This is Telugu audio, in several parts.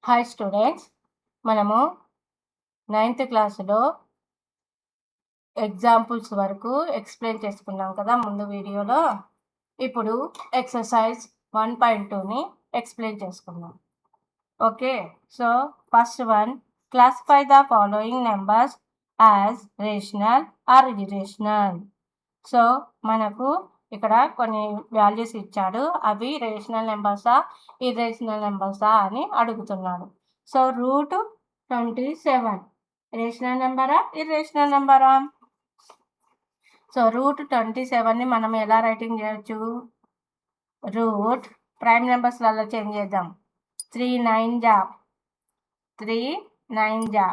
హాయ్ స్టూడెంట్స్, మనము 9th క్లాసులో ఎగ్జాంపుల్స్ వరకు ఎక్స్ప్లెయిన్ చేసుకున్నాం కదా ముందు వీడియోలో. ఇప్పుడు ఎక్సర్సైజ్ 1.2ని ఎక్స్ప్లెయిన్ చేసుకున్నాం. Okay, so first one, classify the following numbers as rational or irrational. So మనకు ఇక్కడ కొన్ని వాల్యూస్ ఇచ్చాడు, అవి రేషనల్ నెంబర్సా ఇర్రేషనల్ నెంబర్సా అని అడుగుతున్నాడు. సో √27 రేషనల్ నెంబరా ఇర్రేషనల్ నెంబరా? సో √27ని మనం ఎలా రైటింగ్ చేయొచ్చు? రూట్ ప్రైమ్ నెంబర్స్లలో చేంజ్ చేద్దాం. 3 9 జా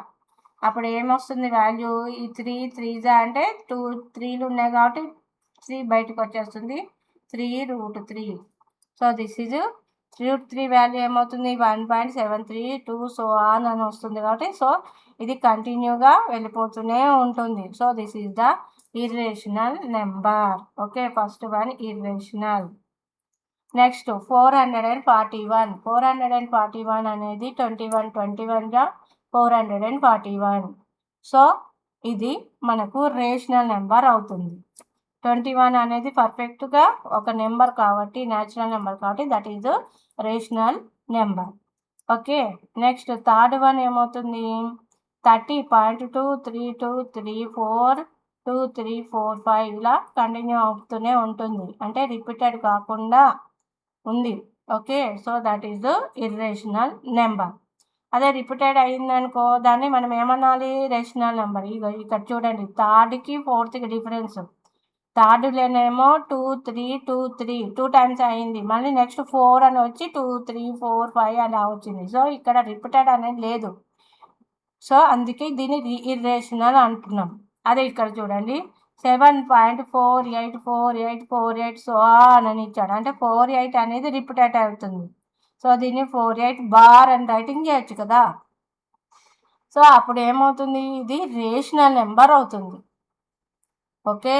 అప్పుడు ఏమొస్తుంది వాల్యూ? ఈ 3 జా అంటే 2 3లు ఉన్నాయి కాబట్టి 3 బయటకు వచ్చేస్తుంది, 3√3. సో దిస్ ఈజ్ √3 వాల్యూ ఏమవుతుంది? 1.732 సో ఆన్ అని వస్తుంది కాబట్టి సో ఇది కంటిన్యూగా వెళ్ళిపోతూనే ఉంటుంది. So this is the irrational number. Okay, first one irrational. Next 441 అనేది 21 జా 441. సో ఇది మనకు రేషనల్ నెంబర్ అవుతుంది. 21 అనేది పర్ఫెక్ట్గా ఒక నెంబర్ కాబట్టి, న్యాచురల్ నెంబర్ కాబట్టి that is rational number. Okay, next third one ఏమవుతుంది? 30.232342345 ఇలా కంటిన్యూ అవుతూనే ఉంటుంది, అంటే రిపీటెడ్ కాకుండా ఉంది. Okay, so that is irrational number. అదే రిపీటెడ్ అయిందనుకో దాన్ని మనం ఏమనాలి? Rational number. ఇక్కడ చూడండి, థర్డ్కి ఫోర్త్కి డిఫరెన్స్. థర్డ్లోనేమో 2 3 2 3 2 టైమ్స్ అయింది, మళ్ళీ నెక్స్ట్ 4 అని వచ్చి 2 3 4 5 అలా వచ్చింది. సో ఇక్కడ రిపీటెడ్ అనేది లేదు, సో అందుకే దీన్ని ఇర్రేషనల్ అంటున్నాం. అదే ఇక్కడ చూడండి, 7.484848 సో అని ఇచ్చాడు, అంటే 48 అనేది రిపీటెడ్ అవుతుంది. సో దీన్ని 48 బార్ అని రైటింగ్ చేయొచ్చు కదా. సో అప్పుడు ఏమవుతుంది? ఇది రేషనల్ నెంబర్ అవుతుంది. ఓకే,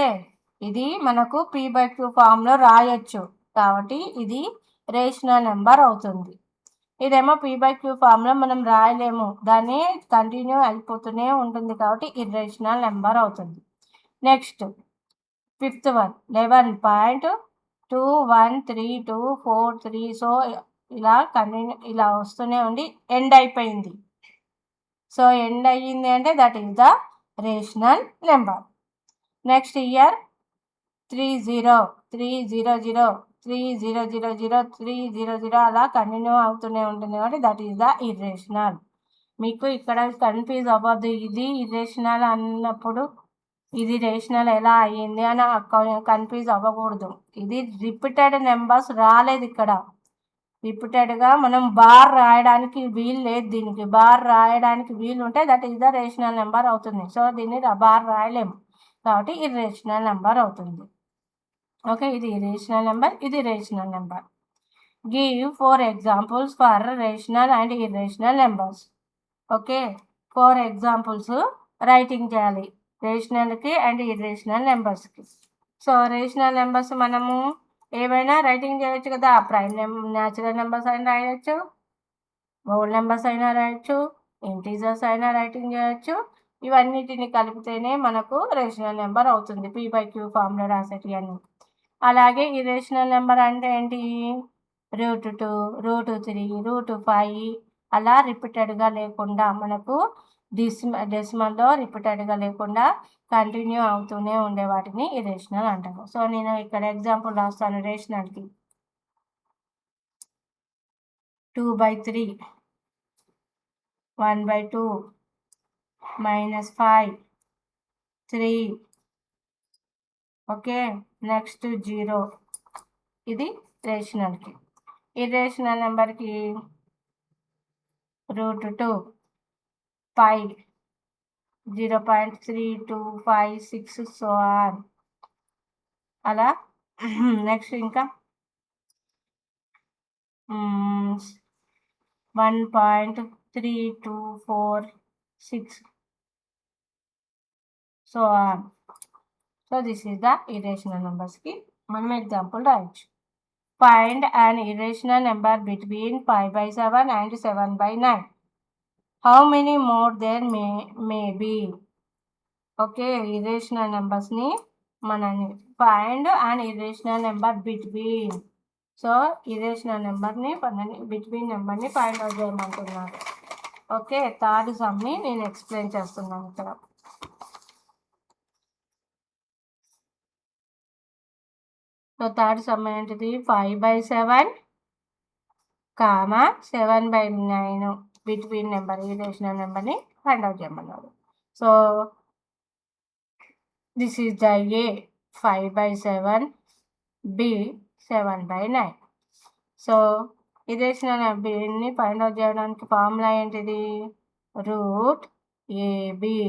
ఇది మనకు P/Q ఫామ్లో రాయొచ్చు కాబట్టి ఇది రేషనల్ నెంబర్ అవుతుంది. ఇదేమో P/Q ఫామ్లో మనం రాయలేము, దాన్ని కంటిన్యూ అయిపోతూనే ఉంటుంది కాబట్టి ఇర్రేషనల్ నెంబర్ అవుతుంది. Next fifth one 11.213243. సో ఇలా కంటిన్యూ ఇలా వస్తూనే ఉండి ఎండ్ అయిపోయింది. సో ఎండ్ అయ్యింది అంటే that is the rational number. Next year 30 అలా కంటిన్యూ అవుతూనే ఉంటుంది కాబట్టి దట్ ఈస్ ద ఇర్రేషనల్. మీకు ఇక్కడ కన్ఫ్యూజ్ అవ్వద్దు, ఇది ఇర్రేషనల్ అన్నప్పుడు ఇది రేషనల్ ఎలా అయ్యింది అని కన్ఫ్యూజ్ అవ్వకూడదు. ఇది రిపీటెడ్ నెంబర్స్ రాలేదు ఇక్కడ. రిపీటెడ్గా మనం బార్ రాయడానికి వీలు లేదు, దీనికి బార్ రాయడానికి వీలు ఉంటే that is the rational number అవుతుంది. సో దీన్ని బార్ రాయలేము కాబట్టి ఇర్రేషనల్ నెంబర్ అవుతుంది. ఓకే, ఇది రేషనల్ నెంబర్, ఇది rational number. Give 4 examples for rational and irrational numbers. Okay, 4 examples writing చేయాలి రేషనల్కి అండ్ ఇర్రేషనల్ నెంబర్స్కి. సో రేషనల్ నెంబర్స్ మనము ఏవైనా రైటింగ్ చేయొచ్చు కదా, ప్రైమ్ న్యాచురల్ నెంబర్స్ అయినా రాయొచ్చు, హోల్ నెంబర్స్ అయినా రాయొచ్చు, ఇంటీజర్స్ అయినా రైటింగ్ చేయొచ్చు. ఇవన్నిటిని కలిపితేనే మనకు రేషనల్ నెంబర్ అవుతుంది P/Q ఫామ్లో రాసేటి అన్ని. అలాగే ఇర్రేషనల్ నెంబర్ అంటే ఏంటి? √2 √3 √5 అలా రిపీటెడ్గా లేకుండా మనకు డెసిమల్లో రిపీటెడ్గా లేకుండా కంటిన్యూ అవుతూనే ఉండే వాటిని ఇర్రేషనల్ అంటారు. సో నేను ఇక్కడ ఎగ్జాంపుల్ రాస్తాను రేషనల్కి. 2/3 1/2 -5 3. Okay, next 0. ఇది రేషనల్కి. ఇర్రేషనల్ నెంబర్కి √2 5 0.3256 సో ఆన్ అలా. నెక్స్ట్ ఇంకా 1.3246 so on. So this is the irrational నెంబర్స్కి మనం ఎగ్జాంపుల్ రాయొచ్చు. Find an irrational number between 5/7 and 7/9. How many more there may be? Okay, irrational numbers ni manani find an irrational number between. So irrational నెంబర్ని బిట్వీన్ నెంబర్ని ఫైండ్ అవుట్ చేయమంటున్నారు. ఓకే, థర్డ్ సమ్ని నేను ఎక్స్ప్లెయిన్ చేస్తున్నాను ఇక్కడ. సో థర్డ్ సమ్ ఏంటిది? 5/7 కామా 7/9 బిట్వీన్ నెంబర్ ఇరేషనల్ నెంబర్ని ఫైండ్ అవుట్ చేయమన్నారు. So this is the A 5/7, B 7/9. So irrational నెంబర్ని ఫైండ్ అవుట్ చేయడానికి ఫార్ములా ఏంటిది? రూట్ ఏబి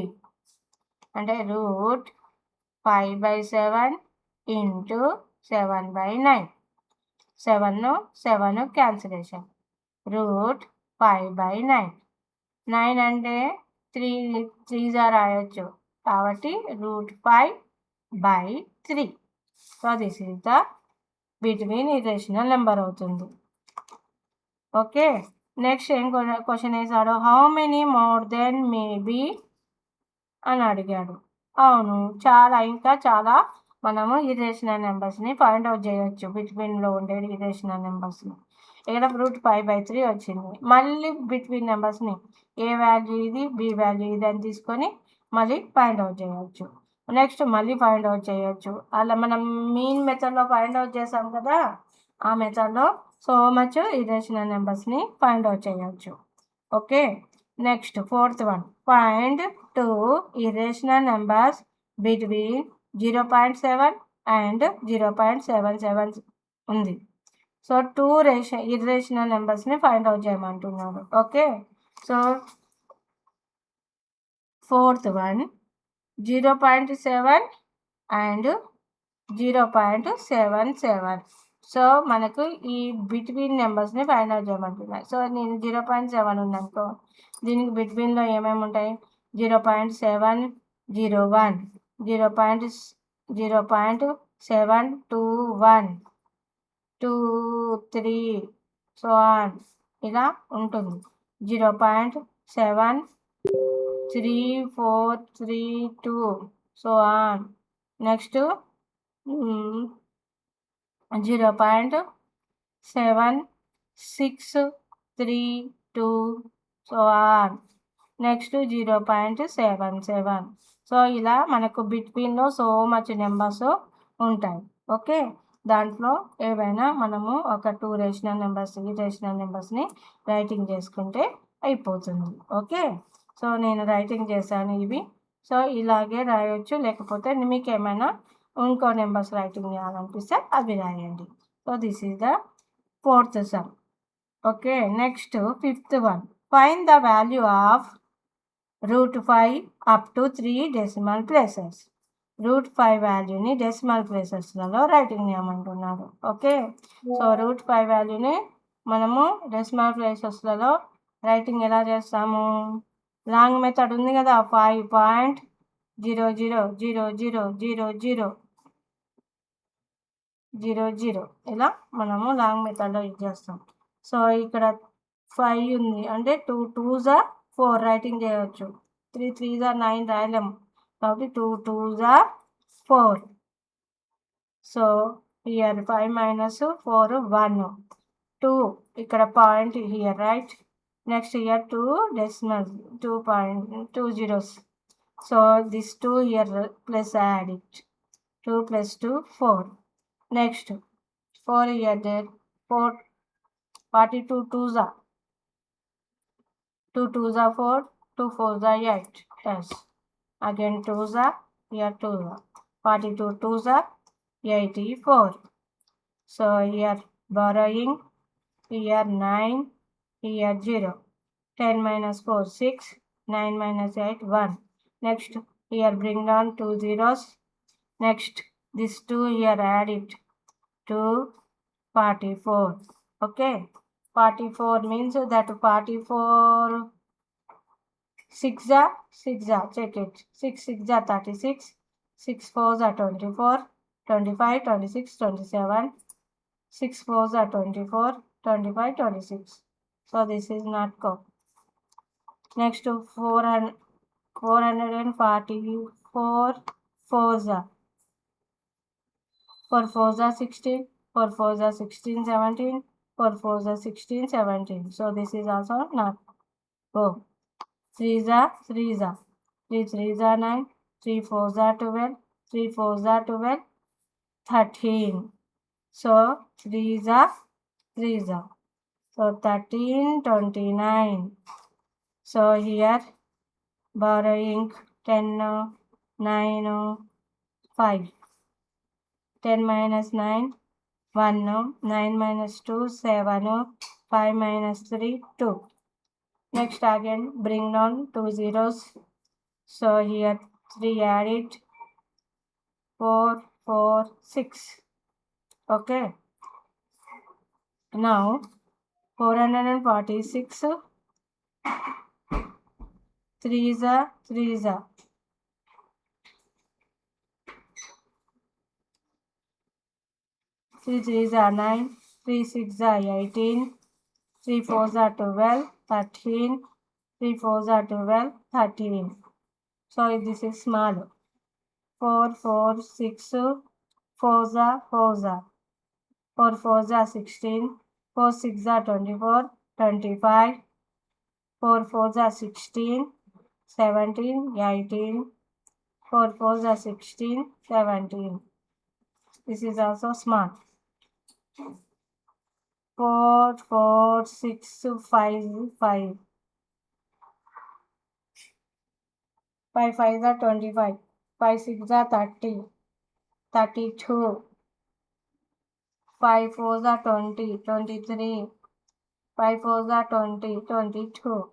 అంటే రూట్ 5/7 ఇంటూ 7/9. 7 క్యాన్సిలేషన్. రూట్ 5/9. 9 అంటే 3 రాయొచ్చు కాబట్టి root 5/3. So this is the between irrational number అవుతుంది. ఓకే, నెక్స్ట్ ఏం క్వశ్చన్ వేసాడు? How many more than maybe అని అడిగాడు. అవును, ఇంకా చాలా మనము ఇరేషనల్ నెంబర్స్ని ఫైండ్ అవుట్ చేయొచ్చు బిట్వీన్లో ఉండే ఇరేషనల్ నెంబర్స్ని. ఇక్కడ రూట్ 5/3 వచ్చింది. మళ్ళీ బిట్వీన్ నెంబర్స్ని ఏ వాల్యూ ఇది, బి వాల్యూ ఇది అని తీసుకొని మళ్ళీ ఫైండ్ అవుట్ చేయొచ్చు. నెక్స్ట్ మళ్ళీ ఫైండ్ అవుట్ చేయొచ్చు. అలా మనం మీన్ మెథడ్లో ఫైండ్ అవుట్ చేసాం కదా, ఆ మెథడ్లో సో మచ్ ఇరేషనల్ నెంబర్స్ని ఫైండ్ అవుట్ చేయొచ్చు. Okay, next fourth one, find 2 irrational numbers between 0.7 and 0.77 ఉంది. సో 2 ఇర్రేషనల్ నెంబర్స్ని ఫైండ్ అవుట్ చేయమంటున్నాడు. Okay, so fourth one 0.7 and 0.77. So మనకు ఈ బిట్వీన్ నెంబర్స్ని ఫైండ్ అవుట్ చేయమంటున్నాయి. సో నేను 0.7 ఉందనుకో, దీనికి బిట్వీన్లో ఏమేమి ఉంటాయి? 0.701, 0.721, 2, 3 సో ఆన్ ఇలా ఉంటుంది. 0.73432 so on. Next 0.7632 so on. Next 0.77. So ఇలా మనకు బిట్వీన్లో సో మచ్ నెంబర్స్ ఉంటాయి. ఓకే, దాంట్లో ఏవైనా మనము ఒక 2 ఇర్రేషనల్ నెంబర్స్ని రైటింగ్ చేసుకుంటే అయిపోతుంది. ఓకే, సో నేను రైటింగ్ చేశాను ఇవి. సో ఇలాగే రాయొచ్చు, లేకపోతే మీకు ఏమైనా ఇంకో నెంబర్స్ రైటింగ్ చేయాలనిపిస్తే అవి రాయండి. So this is the fourth sum. Okay, next fifth one, find the value of root 5 up to 3 decimal places. Root 5 వాల్యూని డెసిమల్ ప్లేసెస్లలో రైటింగ్ చేయమంటున్నారు. ఓకే, సో రూట్ 5 వాల్యూని మనము డెసిమల్ ప్లేసెస్లలో రైటింగ్ ఎలా చేస్తాము? లాంగ్ మెథడ్ ఉంది కదా, 5.00000000 ఇలా మనము లాంగ్ మెథడ్లో యూజ్ చేస్తాం. సో ఇక్కడ 5 ఉంది అంటే 2 2s 4 రైటింగ్ చేయవచ్చు. 3 3s 9 రాయలేము కాబట్టి 2 2s 4. సో హియర్ 5 minus 4 1, 2 ఇక్కడ point here right. Next here 2 decimals 2 zeros. So this 2 here plus add it. 2 + 2 4. Next 4 here there 4 42 2s 2 2s 4, 2 4s 8. Yes, again 2s here 2s 42 2s 84. So here borrowing, here 9, here 0. 10 minus 4 6, 9 minus 8 1. Next here bring down 2 zeros. Next this 2 here add it to 44. Okay, 44 means that 44 6 check it. 6 6 36, 6 4 24, 25, 26, 27, 6 4s are 24, 25, 26. So this is not go. Next to 444 4s are 4 4s are 16, 4 4s are 16, 17, 4 4s are 16, 17. So this is also not go. 3s are 3s are 3 3s are 9, 3 4s are 12, 3 4s are 12, 13. So 3s are 3s are. So 13, 29. So here borrowing 10, 9, 5. 10 minus 9, 1. 9 minus 2, 7. 5 minus 3, 2. Next again bring down 2 zeros. So here 3 add it. 4, 4, 6. Okay. Now 446. 3s are 3s are. 3 3s are 9. 3 6s are 18. 3 4s are 12, 13. 3 4s are 12, 13. So this is small. 4 4 6. 4s are 4s are. 4 4s are 16. 4 6s are 24, 25. 4 4s are 16, 17, 18. 4 4s are 16, 17. This is also small. 4 4 6 5 5. 5 5s are 25. 5 6s are 30, 32. 5 4s are 20, 23. 5 4s are 20, 22.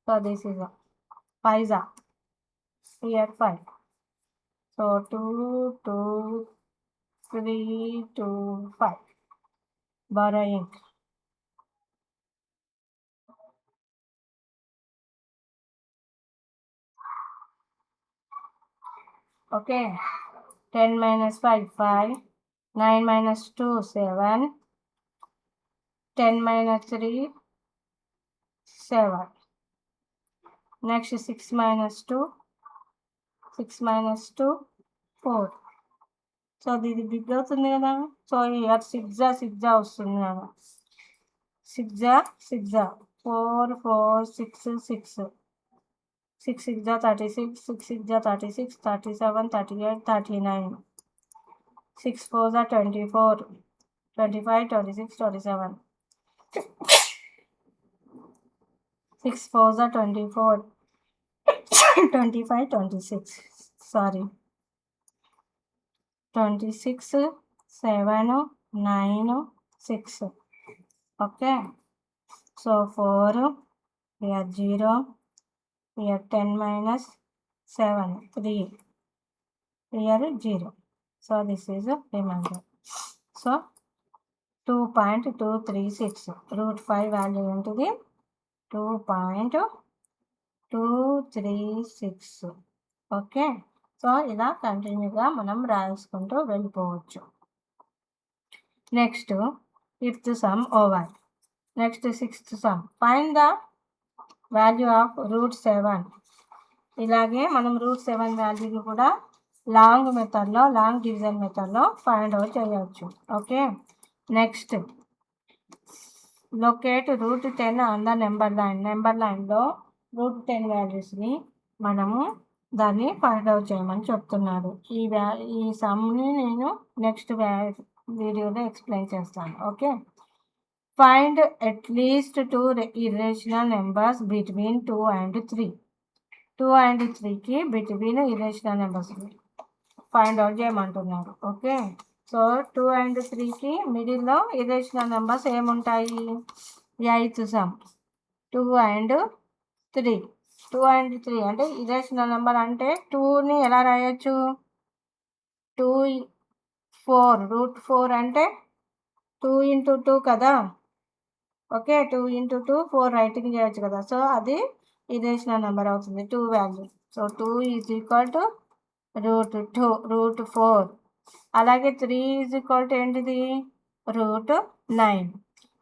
So this is a 5s are. Here 5. So 2, 2, 3, 2, 5. Borrowing. Okay. 10 minus 5, 5. 9 minus 2, 7. 10 minus 3, 7. Next 6 minus 2. 6 minus 2, 4. So ఇది బిగ్ అవుతుంది కదా. సో ఇయర్ 6 వస్తుంది కదా. 6 4 4 6 6. 6 6 36, 6 6 36, 37, 38, 39. 6 4 24, 25, 26, 27. 6 4 24, 25, 26. Sorry. 26, 7, 9, 6. Okay. So 4, here 0, here 10 minus 7, 3, here 0. So this is a remainder. So 2.236, root 5 value into the 2.236. Okay. So ఇలా కంటిన్యూగా మనం రాసుకుంటూ వెళ్ళిపోవచ్చు. Next 5th sum over. Next 6th sum. Find the value of root 7. ఇలాగే మనం రూట్ 7 వాల్యూని కూడా లాంగ్ డివిజన్ మెథడ్లో ఫైండ్ అవుట్ చేయవచ్చు. Okay. Next locate root 10 on the number లైన్లో రూట్ 10 వాల్యూస్ని మనము దాన్ని ఫైండ్ అవుట్ చేయమని చెప్తున్నారు. ఈ సమ్ని నేను నెక్స్ట్ వీడియోలో ఎక్స్ప్లెయిన్ చేస్తాను. Okay. Find at least 2 irrational numbers between 2 and 3. 2 and 3కి between irrational numbers find out చేయమంటున్నారు. ఓకే. సో 2 and 3కి మిడిల్లో ఇర్రేషనల్ నెంబర్స్ ఏముంటాయి? 8th some 2 and 3. 2 and 3 అంటే ఇర్రేషనల్ నెంబర్ అంటే 2ని ఎలా రాయొచ్చు? 2 4, రూట్ 4 అంటే 2 into 2 కదా. ఓకే. 2 into 2 4 రైటింగ్ చేయొచ్చు కదా. సో అది ఇర్రేషనల్ నెంబర్ అవుతుంది 2 value. So 2 is equal to root 4. అలాగే 3 ఈజ్ ఈక్వల్ టు ఏంటిది? √9.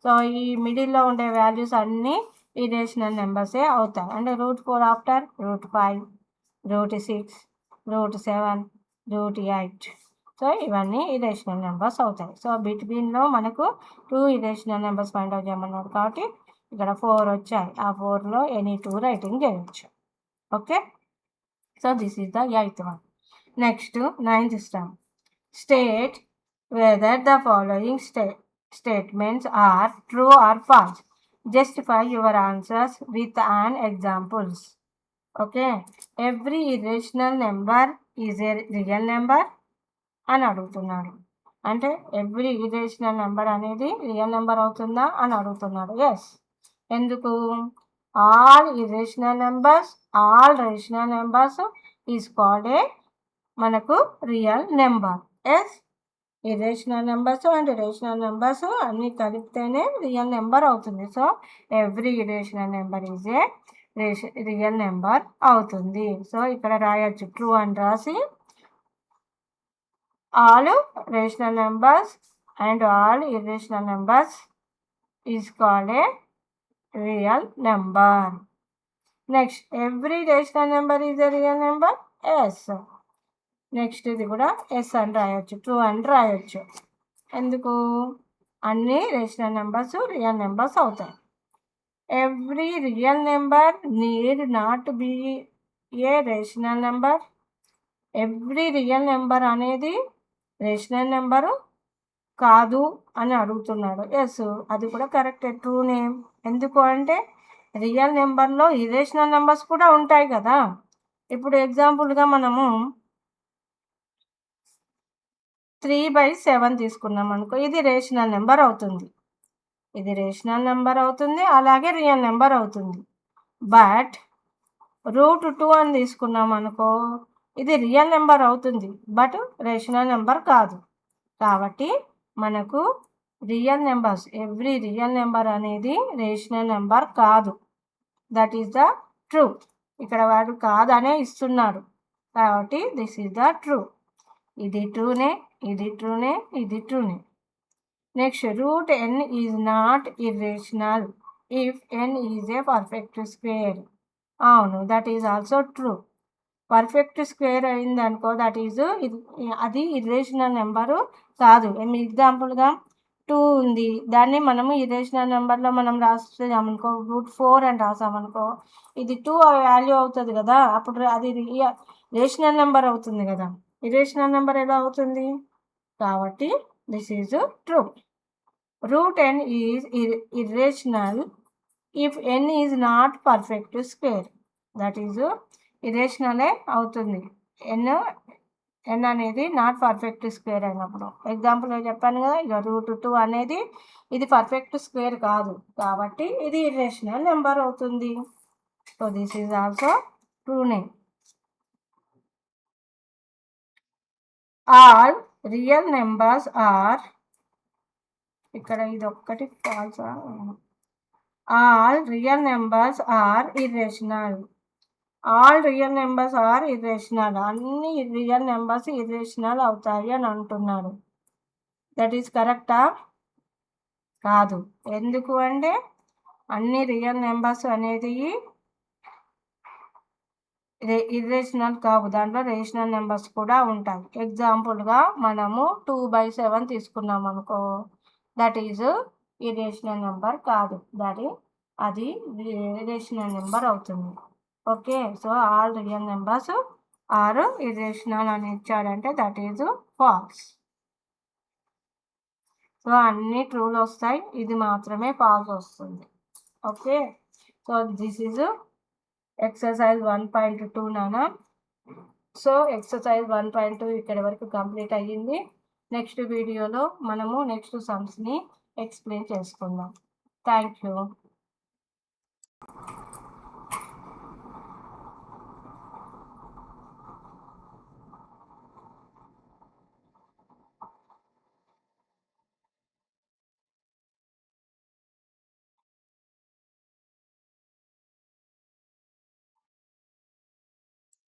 సో ఈ మిడిల్లో ఉండే వాల్యూస్ అన్నీ ఇరేషనల్ నెంబర్సే అవుతాయి. అంటే √4 ఆఫ్టర్ √5, √6, √7, √8. సో ఇవన్నీ ఇరేషనల్ నెంబర్స్ అవుతాయి. సో బిట్వీన్లో మనకు 2 ఇరేషనల్ నెంబర్స్ ఫైండ్ అవుట్ చేయమన్నాడు కాబట్టి ఇక్కడ 4 వచ్చాయి. ఆ 4లో ఎనీ 2 రైటింగ్ చేయొచ్చు. Okay, so this is the 8th one. Next 9th step. State whether the following statements are true or false. Justify your answers with an examples. Okay, every irrational number is a real number అని అడుగుతున్నాడు. అంటే ఎవ్రీ ఇరేషనల్ నెంబర్ అనేది రియల్ నెంబర్ అవుతుందా అని అడుగుతున్నాడు. ఎస్. ఎందుకు? All irrational numbers, all rational numbers is called a మనకు real number. Yes, irrational numbers and rational numbers అన్నీ కలిపితేనే రియల్ నెంబర్ అవుతుంది. So every irrational number is a real number అవుతుంది. సో ఇక్కడ రాయొచ్చు ట్రూ అని రాసి all rational numbers and all irrational numbers is called a real number. Next, every rational number is a real number. Yes. Next ఇది కూడా ఎస్ అని రాయొచ్చు, ట్రూ అని రాయొచ్చు. ఎందుకు? అన్ని రేషనల్ నెంబర్స్ రియల్ నెంబర్స్ అవుతాయి. Every real number need not be a rational number. Every real number అనేది రేషనల్ నెంబరు కాదు అని అడుగుతున్నాడు. ఎస్, అది కూడా కరెక్టే, ట్రూనే. ఎందుకు అంటే రియల్ నెంబర్లో ఇరేషనల్ నెంబర్స్ కూడా ఉంటాయి కదా. ఇప్పుడు ఎగ్జాంపుల్గా మనము 3/7 తీసుకున్నాం అనుకో, ఇది రేషనల్ నెంబర్ అవుతుంది, ఇది రేషనల్ నెంబర్ అవుతుంది, అలాగే రియల్ నెంబర్ అవుతుంది. బట్ √2 అని తీసుకున్నాం అనుకో, ఇది రియల్ నెంబర్ అవుతుంది బట్ రేషనల్ నెంబర్ కాదు. కాబట్టి మనకు real numbers, every real number అనేది రేషనల్ నెంబర్ కాదు. That is the true. ఇక్కడ వాడు కాదనే ఇస్తున్నాడు కాబట్టి దిస్ ఈజ్ ద ట్రూ. ఇది ట్రూనే, ఇది ట్రూనే, ఇది ట్రూనే. Next, √n is not irrational if n is a perfect square. అవును, that is also true. Perfect square అయింది అనుకో, దట్ ఈజ్ అది ఇర్రేషనల్ నెంబరు కాదు. ఎగ్జాంపుల్గా 2 ఉంది, దాన్ని మనము ఇర్రేషనల్ నెంబర్లో మనం రాసామనుకో, √4 అని రాసామనుకో, ఇది 2 వాల్యూ అవుతుంది కదా, అప్పుడు అది రేషనల్ నెంబర్ అవుతుంది కదా. ఇర్రేషనల్ నెంబర్ ఎలా అవుతుంది? కాబట్టి this is true. √n is irrational if n is not perfect square. That is ఇరేషనలే అవుతుంది n అనేది నాట్ పర్ఫెక్ట్ స్క్వేర్ అయినప్పుడు. ఎగ్జాంపుల్గా చెప్పాను కదా, ఇక √2 అనేది ఇది పర్ఫెక్ట్ స్క్వేర్ కాదు కాబట్టి ఇది ఇరేషనల్ నెంబర్ అవుతుంది. సో దిస్ ఈజ్ ఆల్సో ట్రూనే. ఆల్ రియల్ నెంబర్స్ ఆర్, ఇక్కడ ఇది ఒక్కటి ఫాల్సా, all real numbers are irrational. All real numbers are irrational. అన్ని రియల్ నెంబర్స్ ఇర్రేషనల్ అవుతాయి అని అంటున్నాడు. దట్ ఈస్ కరెక్టా? కాదు. ఎందుకు అంటే అన్ని రియల్ నెంబర్స్ అనేది ఇర్రేషనల్ కావు, దాంట్లో రేషనల్ నెంబర్స్ కూడా ఉంటాయి. ఎగ్జాంపుల్గా మనము 2/7 తీసుకున్నాం అనుకో, దట్ ఈజ్ ఇర్రేషనల్ నెంబర్ కాదు, అది రేషనల్ నెంబర్ అవుతుంది. Okay, so all real numbers are irrational అని ఇచ్చాడంటే దట్ ఈజ్ ఫాల్స్. సో అన్ని ట్రూలు వస్తాయి, ఇది మాత్రమే ఫాల్స్ వస్తుంది. Okay, so this is exercise 1.2 నానా. సో ఎక్సర్సైజ్ 1.2 ఇక్కడ వరకు కంప్లీట్ అయ్యింది. నెక్స్ట్ వీడియోలో మనము నెక్స్ట్ సమ్స్ని ఎక్స్ప్లెయిన్ చేసుకుందాం. Thank you.